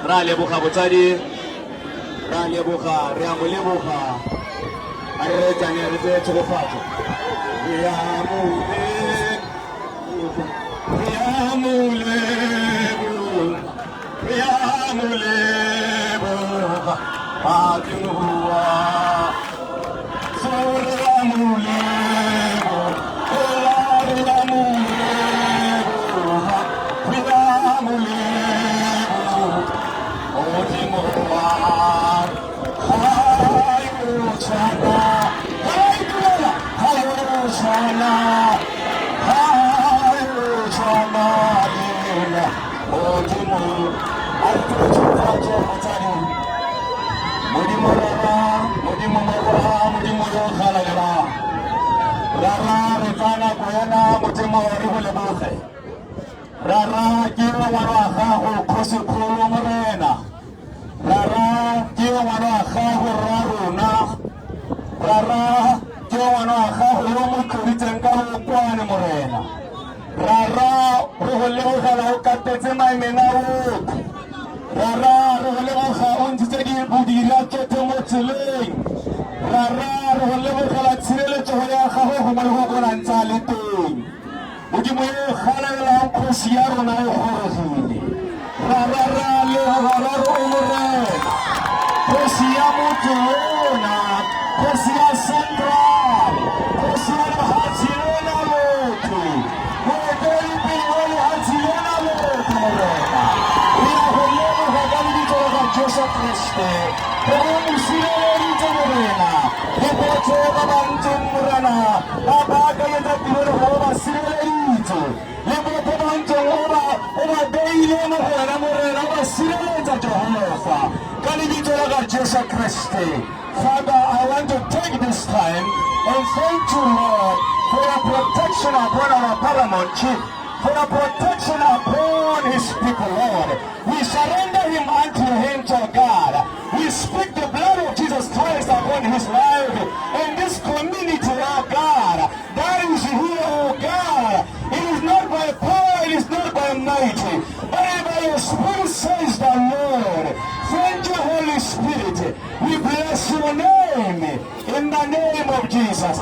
Rale buka butari, rale buka, riamule buka, arre jani arre chuko fato. Riamule buka, atinua, soramule Rara kiro wanahahu kusikuru morena. Rara kiro wanahahu raruna. Rara kiro wanahahu romu kuritengaru kwane morena. Rara leboga la o katetse maemenao rara re go leboga o ntshitse bodira kete mo tseleng rara re go lebogela tshireletsego ya gago gongwe le go konantsa le teng modimo yo galelang kgosi ya rona e gorogile rarara legogararo o morena kgosi ya motho ona kgosi ya central kgosi ya lehatsi lena motho moetelipele wa lehatsi lena motho morena re ya go leboga ka lebitso la Jesu Kriste re go mosireleditse morena re botse ba bantseng morena ba baakanyetsa tirelo go ba sireleditse le botho ba ntseng o ba beile mo go wena morena o ba sireletsa Jehova ka lebitso la Jesu Kriste. Father, I want to take this time and thank you, Lord, for your protection upon our paramount chief, for your protection upon his people, Lord. We surrender him unto your hands, O God. We speak the blood of Jesus Christ upon his life and this community, O God. That is here, O God. It is not by power, it is not by might, but by your Spirit, says the Lord. Thank you, Holy Spirit. We bless your name in the name of Jesus.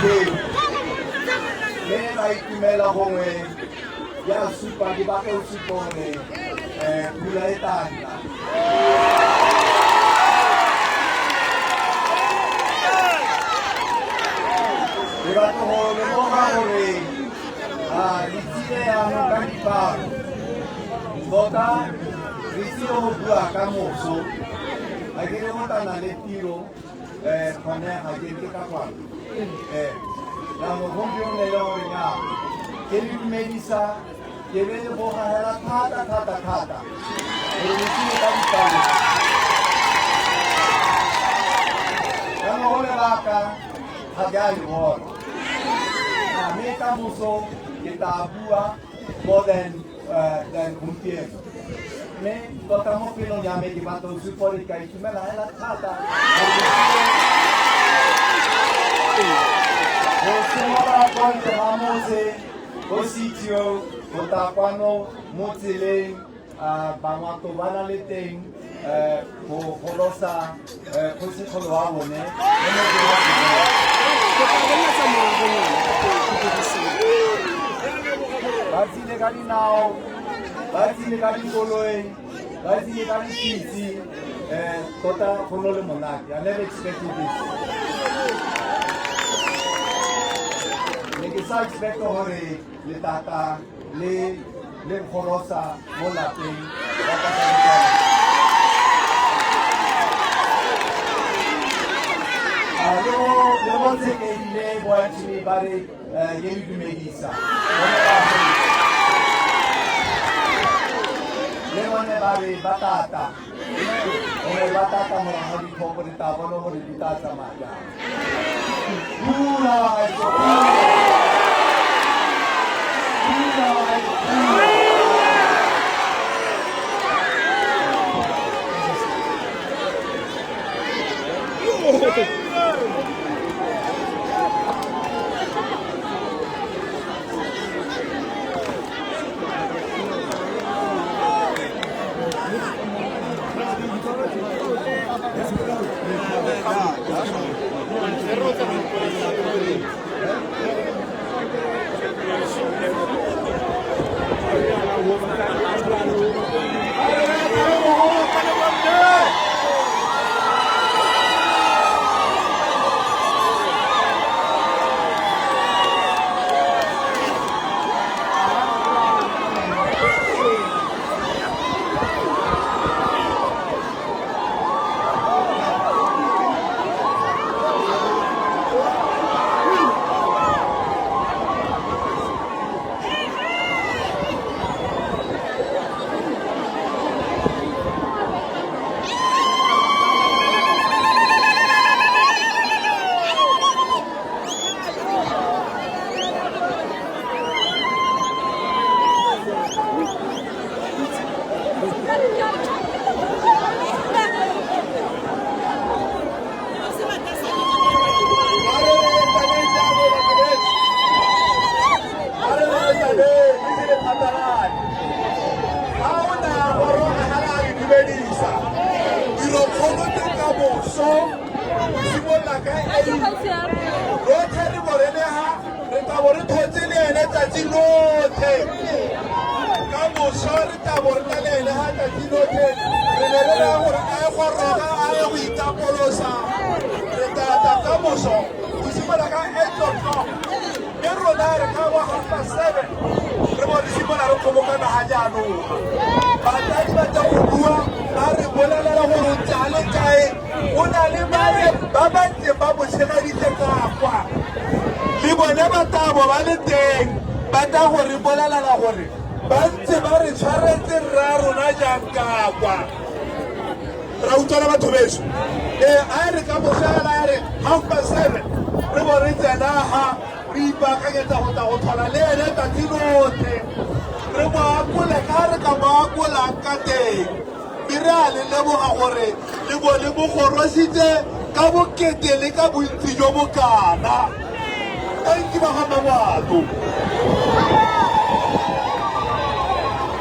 le ba itumela gongwe ya supa ke ba ke o supone pula e tana le batho go lemoga gore re tsile yanong ka dipalo tota re tsile go bua ka moso ga ke re motana le tiro kgone ga ke ke ka kwano namo gompieno le gore nya ke le dumedisa ke be le bogagela thata gore le tsile ka dipalo namo go lebaka ga ke a le bona mme ka moso ke tla bua more than gompieno mme tota mo pelong ya me ke batla go supa gore ka itumela hela thata go simolola kwa ntle ga motse go sitio go tla kwano mo tseleng bangwato ba na le teng go golosa kgosigolo wa bone ba tsile ka dinao ba tsile ka dikoloi ba tsile ka dipitse tota go no le monate I never expected this ne ke sa expecta gore le tata le golosa mo lapeng ba ka le bontshe ke ile boantshimi ba re ye le dumedisa le bone ba re batata gore batata morago ditlhoko di tla bona gore di tla tsamaya pula Thank you, Mahamawatu.